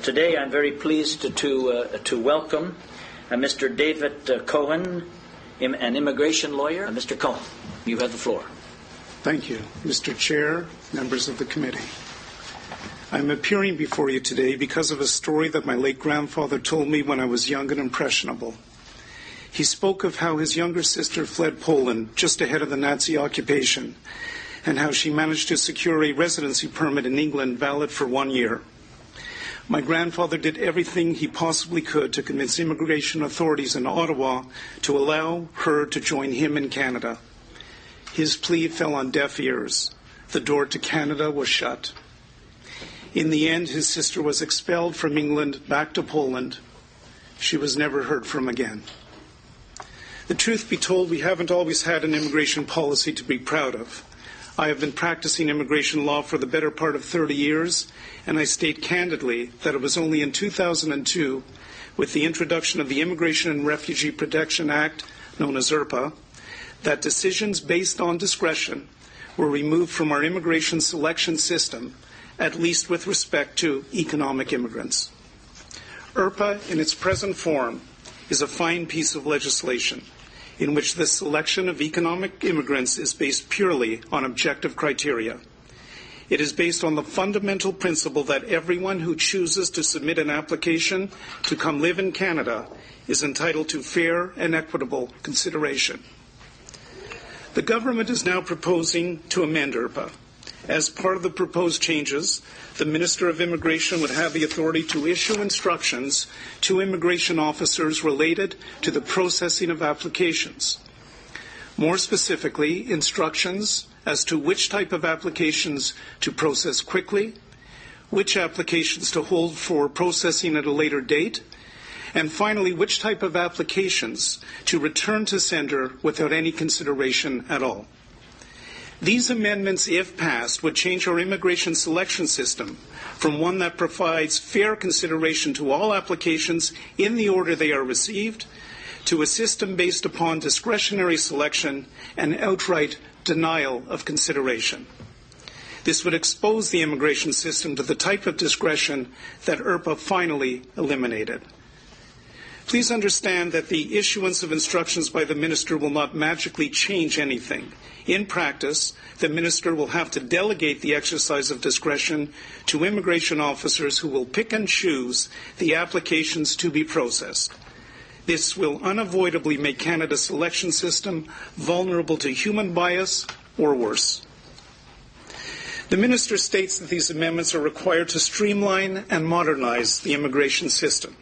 Today I'm very pleased to welcome Mr. David Cohen, an immigration lawyer. Mr. Cohen, you have the floor. Thank you, Mr. Chair, members of the committee. I'm appearing before you today because of a story that my late grandfather told me when I was young and impressionable. He spoke of how his younger sister fled Poland just ahead of the Nazi occupation and how she managed to secure a residency permit in England valid for 1 year. My grandfather did everything he possibly could to convince immigration authorities in Ottawa to allow her to join him in Canada. His plea fell on deaf ears. The door to Canada was shut. In the end, his sister was expelled from England back to Poland. She was never heard from again. The truth be told, we haven't always had an immigration policy to be proud of. I have been practicing immigration law for the better part of 30 years, and I state candidly that it was only in 2002, with the introduction of the Immigration and Refugee Protection Act, known as IRPA, that decisions based on discretion were removed from our immigration selection system, at least with respect to economic immigrants. IRPA, in its present form, is a fine piece of legislation in which the selection of economic immigrants is based purely on objective criteria. It is based on the fundamental principle that everyone who chooses to submit an application to come live in Canada is entitled to fair and equitable consideration. The government is now proposing to amend IRPA. As part of the proposed changes, the Minister of Immigration would have the authority to issue instructions to immigration officers related to the processing of applications. More specifically, instructions as to which type of applications to process quickly, which applications to hold for processing at a later date, and finally, which type of applications to return to sender without any consideration at all. These amendments, if passed, would change our immigration selection system from one that provides fair consideration to all applications in the order they are received to a system based upon discretionary selection and outright denial of consideration. This would expose the immigration system to the type of discretion that IRPA finally eliminated. Please understand that the issuance of instructions by the Minister will not magically change anything. In practice, the Minister will have to delegate the exercise of discretion to immigration officers who will pick and choose the applications to be processed. This will unavoidably make Canada's selection system vulnerable to human bias or worse. The Minister states that these amendments are required to streamline and modernize the immigration system.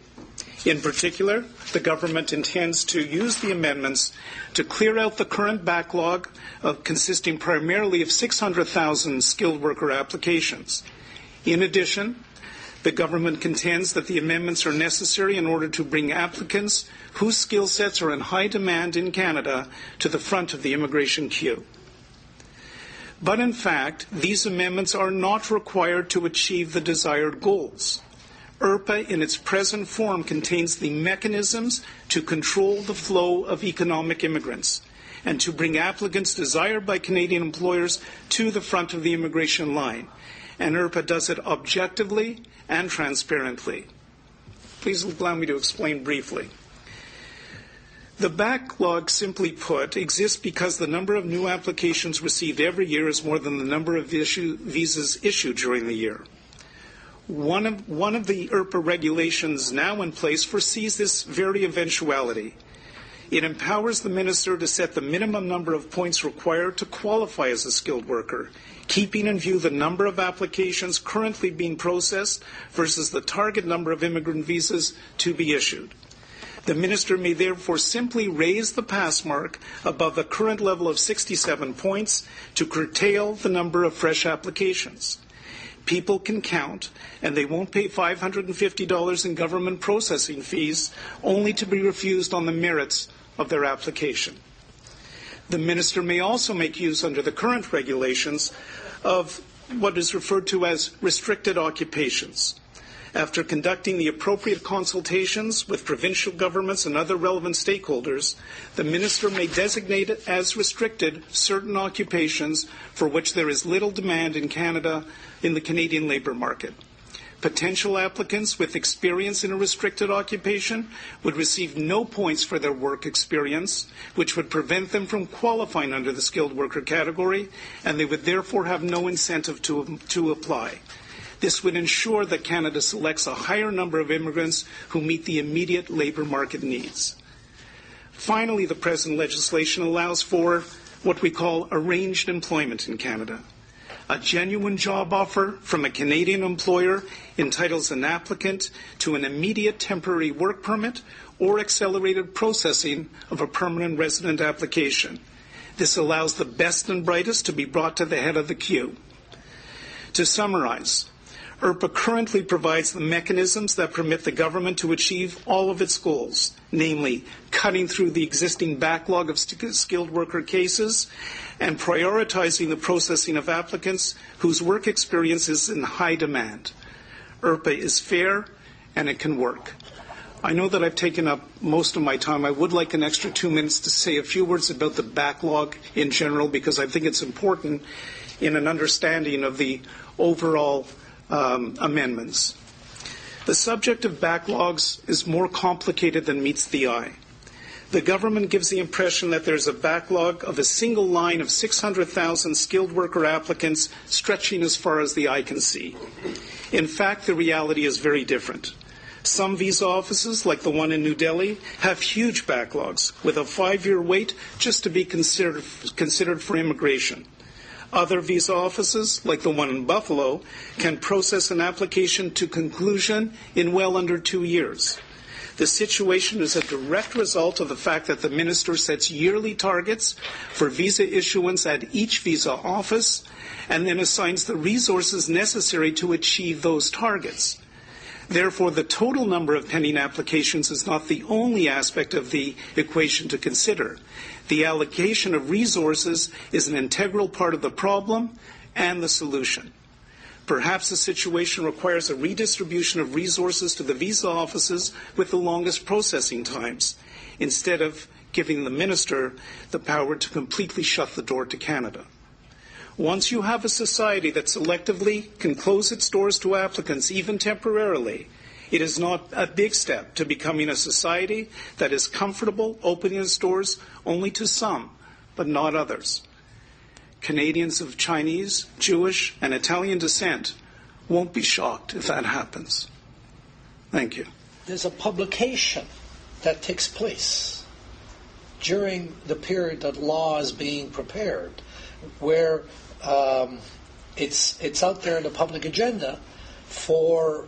In particular, the government intends to use the amendments to clear out the current backlog consisting primarily of 600,000 skilled worker applications. In addition, the government contends that the amendments are necessary in order to bring applicants whose skill sets are in high demand in Canada to the front of the immigration queue. But in fact, these amendments are not required to achieve the desired goals. IRPA in its present form contains the mechanisms to control the flow of economic immigrants and to bring applicants desired by Canadian employers to the front of the immigration line. And IRPA does it objectively and transparently. Please allow me to explain briefly. The backlog, simply put, exists because the number of new applications received every year is more than the number of visas issued during the year. One of the IRPA regulations now in place foresees this very eventuality. It empowers the Minister to set the minimum number of points required to qualify as a skilled worker, keeping in view the number of applications currently being processed versus the target number of immigrant visas to be issued. The Minister may therefore simply raise the pass mark above the current level of 67 points to curtail the number of fresh applications. People can count, and they won't pay $550 in government processing fees only to be refused on the merits of their application. The Minister may also make use under the current regulations of what is referred to as restricted occupations. After conducting the appropriate consultations with provincial governments and other relevant stakeholders, the Minister may designate as restricted certain occupations for which there is little demand in Canada in the Canadian labour market. Potential applicants with experience in a restricted occupation would receive no points for their work experience, which would prevent them from qualifying under the skilled worker category, and they would therefore have no incentive to apply. This would ensure that Canada selects a higher number of immigrants who meet the immediate labour market needs. Finally, the present legislation allows for what we call arranged employment in Canada. A genuine job offer from a Canadian employer entitles an applicant to an immediate temporary work permit or accelerated processing of a permanent resident application. This allows the best and brightest to be brought to the head of the queue. To summarize, IRPA currently provides the mechanisms that permit the government to achieve all of its goals, namely cutting through the existing backlog of skilled worker cases and prioritizing the processing of applicants whose work experience is in high demand. IRPA is fair and it can work. I know that I've taken up most of my time. I would like an extra 2 minutes to say a few words about the backlog in general, because I think it's important in an understanding of the overall amendments. The subject of backlogs is more complicated than meets the eye. The government gives the impression that there's a backlog of a single line of 600,000 skilled worker applicants stretching as far as the eye can see. In fact, the reality is very different. Some visa offices, like the one in New Delhi, have huge backlogs with a 5-year wait just to be considered for immigration. Other visa offices, like the one in Buffalo, can process an application to conclusion in well under 2 years. The situation is a direct result of the fact that the minister sets yearly targets for visa issuance at each visa office and then assigns the resources necessary to achieve those targets. Therefore, the total number of pending applications is not the only aspect of the equation to consider. The allocation of resources is an integral part of the problem and the solution. Perhaps the situation requires a redistribution of resources to the visa offices with the longest processing times, instead of giving the minister the power to completely shut the door to Canada. Once you have a society that selectively can close its doors to applicants, even temporarily, it is not a big step to becoming a society that is comfortable opening its doors only to some, but not others. Canadians of Chinese, Jewish, and Italian descent won't be shocked if that happens. Thank you. There's a publication that takes place during the period that law is being prepared, where it's out there in the public agenda for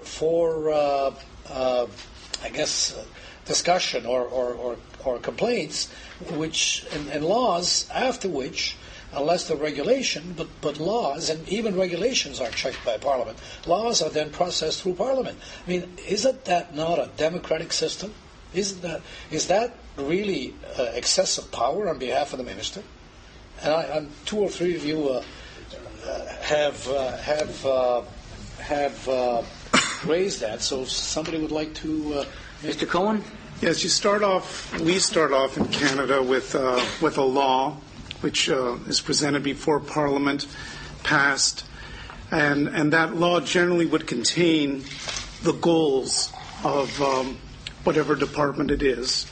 discussion or complaints, which and laws after which, unless the regulation, but laws and even regulations are checked by Parliament. Laws are then processed through Parliament. I mean, isn't that not a democratic system? Is that really excessive power on behalf of the minister? And 2 or 3 of you have raised that. So if somebody would like to, Mr. Cohen. Yes, we start off in Canada with a law which is presented before Parliament, passed, and that law generally would contain the goals of whatever department it is.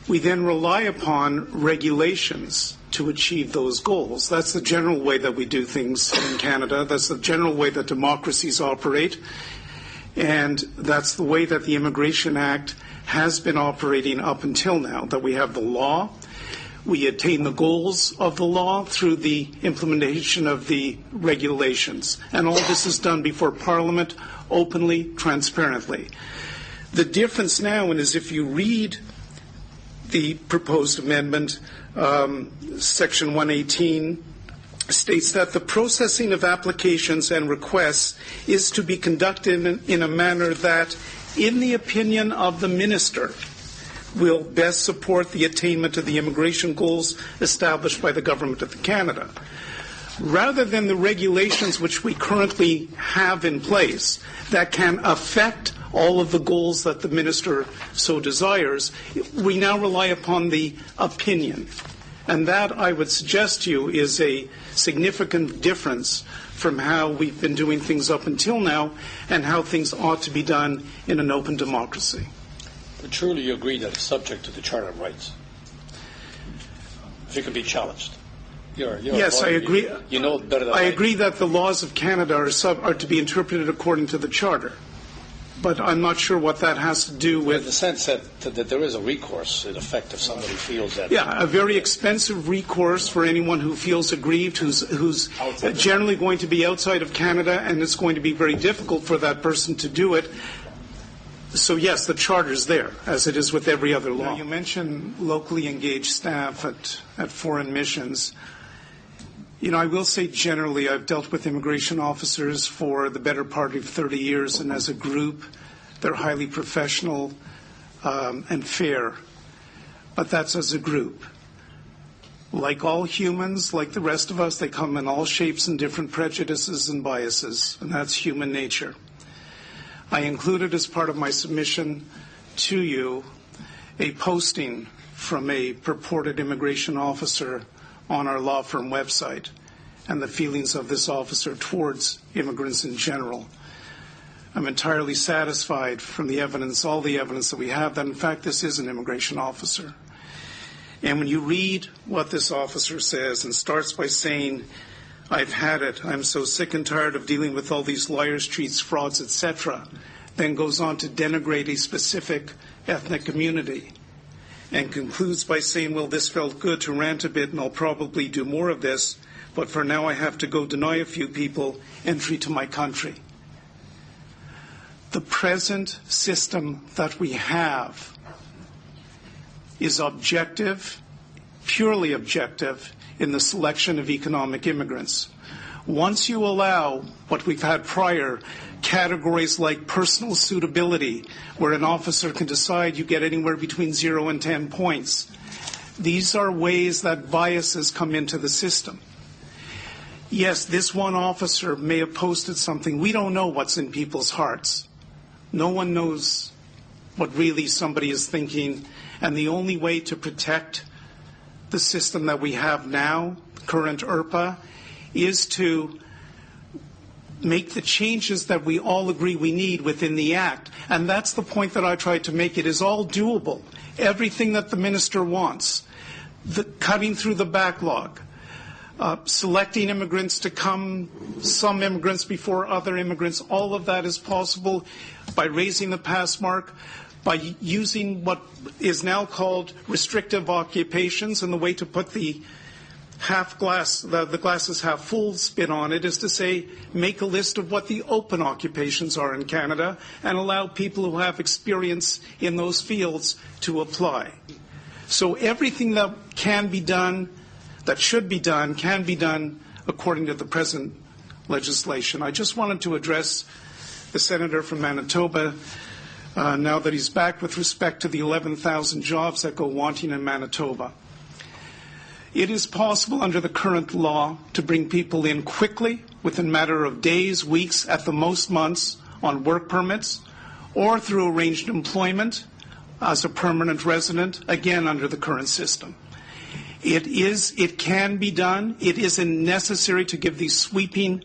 We then rely upon regulations to achieve those goals. That's the general way that we do things in Canada. That's the general way that democracies operate. And that's the way that the Immigration Act has been operating up until now, that we have the law. We attain the goals of the law through the implementation of the regulations. And all this is done before Parliament, openly, transparently. The difference now is if you read the proposed amendment, Section 118 states that the processing of applications and requests is to be conducted in a manner that, in the opinion of the minister, will best support the attainment of the immigration goals established by the Government of Canada. Rather than the regulations which we currently have in place that can affect all of the goals that the minister so desires, we now rely upon the opinion. And that, I would suggest to you, is a significant difference from how we've been doing things up until now and how things ought to be done in an open democracy. But truly you agree that it's subject to the Charter of Rights? If it can be challenged? Yes, I agree. You know it better than I agree that the laws of Canada are to be interpreted according to the Charter. But I'm not sure what that has to do with... In the sense that there is a recourse, in effect, if somebody feels that... Yeah, a very expensive recourse for anyone who feels aggrieved, who's generally going to be outside of Canada, and it's going to be very difficult for that person to do it. So, yes, the Charter's there, as it is with every other law. Now, you mentioned locally engaged staff at foreign missions. You know, I will say generally I've dealt with immigration officers for the better part of 30 years, and as a group, they're highly professional and fair. But that's as a group. Like all humans, like the rest of us, they come in all shapes and different prejudices and biases, and that's human nature. I included as part of my submission to you a posting from a purported immigration officer on our law firm website and the feelings of this officer towards immigrants in general. I'm entirely satisfied from the evidence, all the evidence that we have, that in fact this is an immigration officer. And when you read what this officer says and starts by saying, "I've had it, I'm so sick and tired of dealing with all these liars, cheats, frauds, etc., then goes on to denigrate a specific ethnic community, and concludes by saying, well, this felt good to rant a bit and I'll probably do more of this, but for now I have to go deny a few people entry to my country. The present system that we have is objective, purely objective, in the selection of economic immigrants. Once you allow what we've had prior, categories like personal suitability, where an officer can decide you get anywhere between 0 and 10 points, these are ways that biases come into the system. Yes, this one officer may have posted something. We don't know what's in people's hearts. No one knows what really somebody is thinking, and the only way to protect the system that we have now, current IRPA, is to make the changes that we all agree we need within the Act. And that's the point that I tried to make. It is all doable. Everything that the minister wants, cutting through the backlog, selecting immigrants to come, some immigrants before other immigrants, all of that is possible by raising the pass mark, by using what is now called restrictive occupations, and the way to put the glass is half full spin on it is to say, make a list of what the open occupations are in Canada and allow people who have experience in those fields to apply. So everything that can be done, that should be done, can be done according to the present legislation. I just wanted to address the senator from Manitoba now that he's back with respect to the 11,000 jobs that go wanting in Manitoba. It is possible under the current law to bring people in quickly, within a matter of days, weeks, at the most months, on work permits, or through arranged employment as a permanent resident, again under the current system. It can be done. It isn't necessary to give these sweeping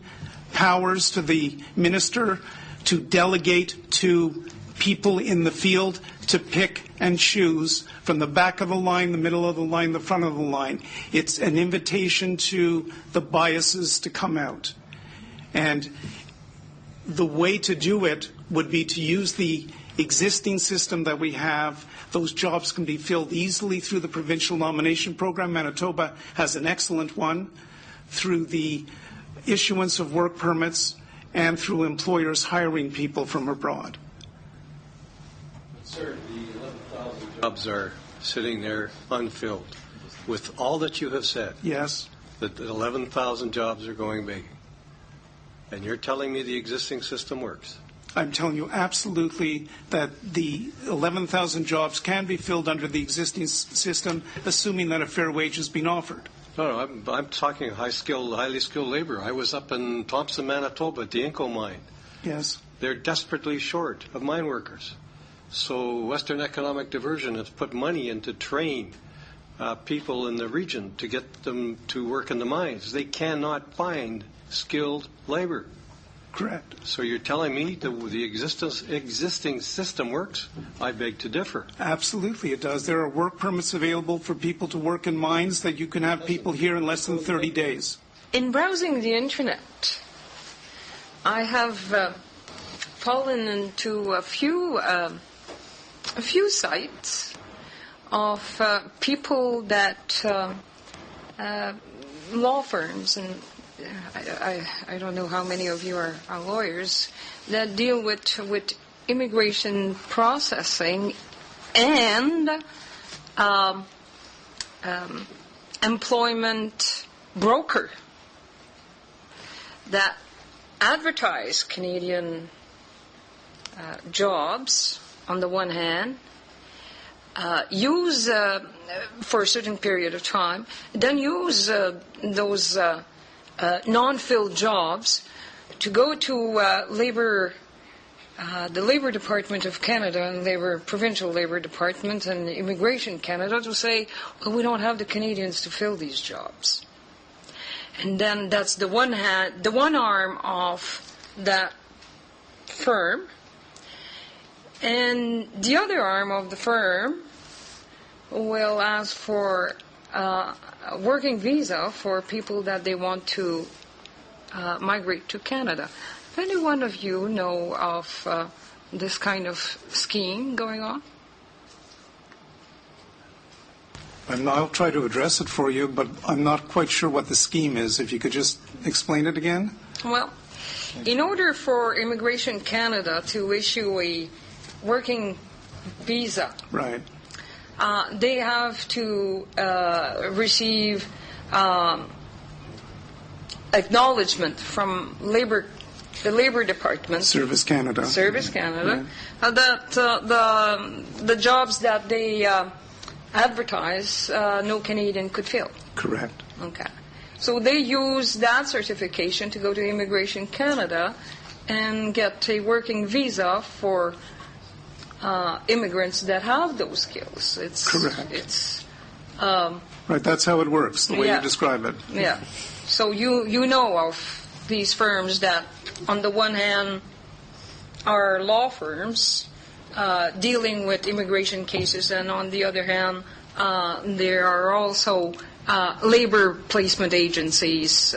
powers to the minister to delegate to people in the field to pick and choose from the back of the line, the middle of the line, the front of the line. It's an invitation to the biases to come out. And the way to do it would be to use the existing system that we have. Those jobs can be filled easily through the provincial nomination program. Manitoba has an excellent one, through the issuance of work permits and through employers hiring people from abroad. Sir, the 11,000 jobs are sitting there unfilled. With all that you have said, yes, that 11,000 jobs are going vacant, and you're telling me the existing system works? I'm telling you absolutely that the 11,000 jobs can be filled under the existing system, assuming that a fair wage has been offered. No, I'm talking highly skilled labor. I was up in Thompson, Manitoba at the Inco mine. Yes. They're desperately short of mine workers. So Western Economic Diversion has put money in to train people in the region to get them to work in the mines. They cannot find skilled labor. Correct. So you're telling me the existing system works? I beg to differ. Absolutely, it does. There are work permits available for people to work in mines that you can have people here in less than 30 days. In browsing the internet, I have fallen into a few sites of people that law firms, and I don't know how many of you are lawyers, that deal with immigration processing and employment broker that advertise Canadian jobs on the one hand, use for a certain period of time, then use those non-filled jobs to go to the Labour Department of Canada and Provincial Labour Department and Immigration Canada to say, well, we don't have the Canadians to fill these jobs. And then that's the one arm of that firm. And the other arm of the firm will ask for a working visa for people that they want to migrate to Canada. If any one of you know of this kind of scheme going on? I'll try to address it for you, but I'm not quite sure what the scheme is. If you could just explain it again. Well, in order for Immigration Canada to issue a working visa, right, they have to receive acknowledgement from the Labour Department, Service Canada, right, that the jobs that they advertise, no Canadian could fill. Correct. Okay. So they use that certification to go to Immigration Canada and get a working visa for immigrants that have those skills. It's correct. It's right. That's how it works. The way you describe it. Yeah. So you know of these firms that, on the one hand, are law firms dealing with immigration cases, and on the other hand, there are also labor placement agencies.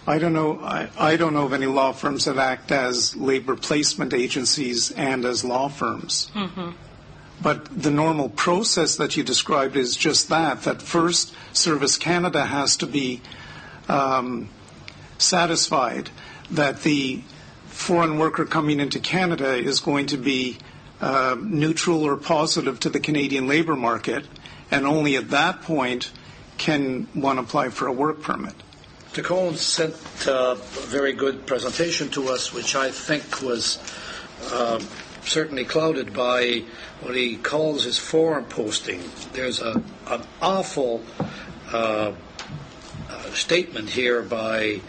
I don't know. I don't know of any law firms that act as labor placement agencies and as law firms. Mm-hmm. But the normal process that you described is just that. That first, Service Canada has to be satisfied that the foreign worker coming into Canada is going to be neutral or positive to the Canadian labor market, and only at that point can one apply for a work permit. Mr. Cohen sent a very good presentation to us, which I think was certainly clouded by what he calls his forum posting. There's an awful statement here by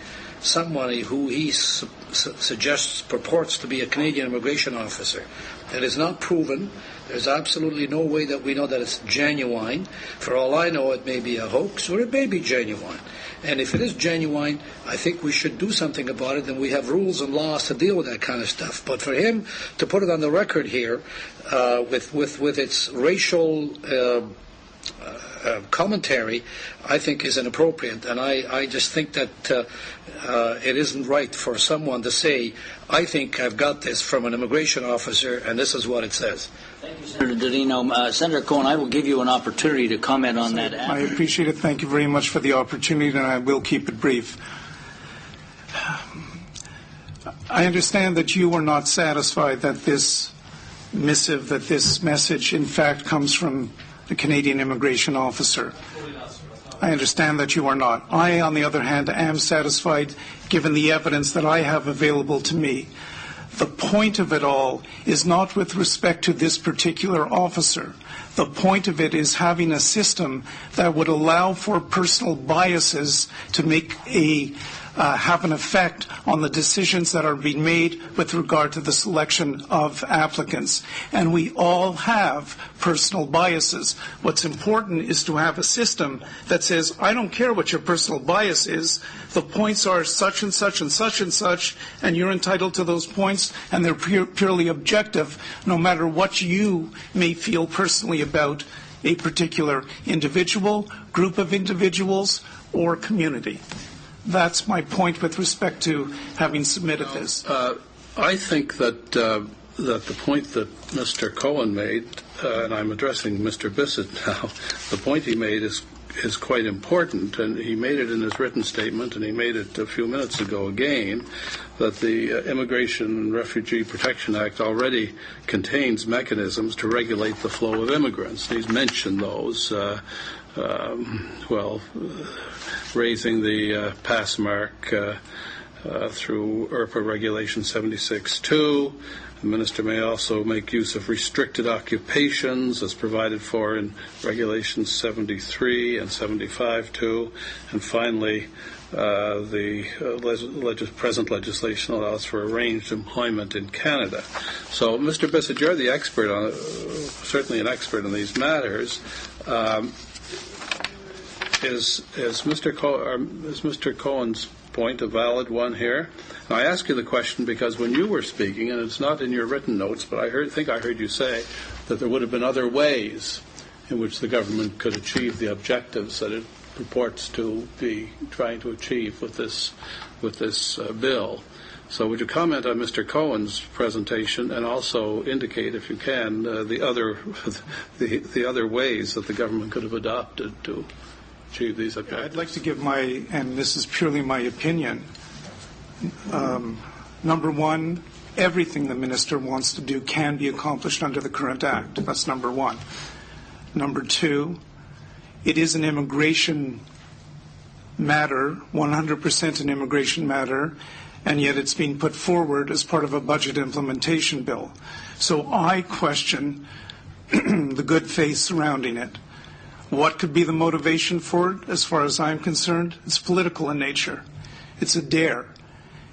somebody who he suggests purports to be a Canadian immigration officer. It is not proven. There's absolutely no way that we know that it's genuine. For all I know, it may be a hoax or it may be genuine. And if it is genuine, I think we should do something about it, and we have rules and laws to deal with that kind of stuff. But for him to put it on the record here with its racial commentary, I think is inappropriate. And I just think that it isn't right for someone to say, I think I've got this from an immigration officer, and this is what it says. Thank you, Senator Dodino. Senator Cohen, I will give you an opportunity to comment on that. I appreciate it. Thank you very much for the opportunity, and I will keep it brief. I understand that you are not satisfied that this missive, that this message, in fact, comes from the Canadian immigration officer. I understand that you are not. I, on the other hand, am satisfied given the evidence that I have available to me. The point of it all is not with respect to this particular officer. The point of it is having a system that would allow for personal biases to make a have an effect on the decisions that are being made with regard to the selection of applicants. And we all have personal biases. What's important is to have a system that says, I don't care what your personal bias is, the points are such and such and such and such, and you're entitled to those points, and they're purely objective, no matter what you may feel personally about a particular individual, group of individuals, or community. That's my point with respect to having submitted this. I think that the point that Mr. Cohen made, and I'm addressing Mr. Bissett now, the point he made is quite important, and he made it in his written statement, and he made it a few minutes ago again, that the Immigration and Refugee Protection Act already contains mechanisms to regulate the flow of immigrants. He's mentioned those. Raising the pass mark through IRPA Regulation 76.2. The Minister may also make use of restricted occupations as provided for in Regulations 73 and 75.2. And finally, the present legislation allows for arranged employment in Canada. So, Mr. Bissett, you're the expert on, certainly an expert on these matters. Is Mr. Cohen's point a valid one here? And I ask you the question because when you were speaking, and it's not in your written notes, but I think I heard you say that there would have been other ways in which the government could achieve the objectives that it purports to be trying to achieve with this bill. So would you comment on Mr. Cohen's presentation and also indicate, if you can, the other ways that the government could have adopted to achieve these objectives? I'd like to give and this is purely my opinion. Number one, everything the minister wants to do can be accomplished under the current act. That's number one. Number two, it is an immigration matter, 100% an immigration matter, and yet it's being put forward as part of a budget implementation bill. So I question the good faith surrounding it. What could be the motivation for it, as far as I'm concerned? It's political in nature. It's a dare.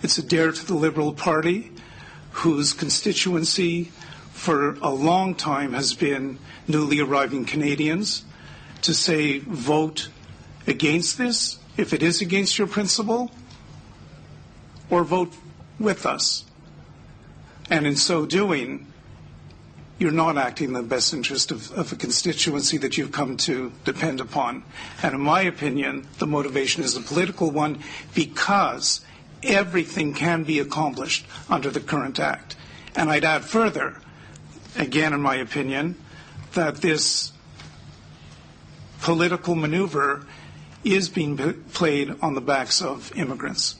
It's a dare to the Liberal Party, whose constituency for a long time has been newly arriving Canadians, to say, vote against this, if it is against your principle, or vote with us. And in so doing, you're not acting in the best interest of a constituency that you've come to depend upon. And in my opinion, the motivation is a political one because everything can be accomplished under the current act. And I'd add further, again in my opinion, that this political maneuver is being played on the backs of immigrants.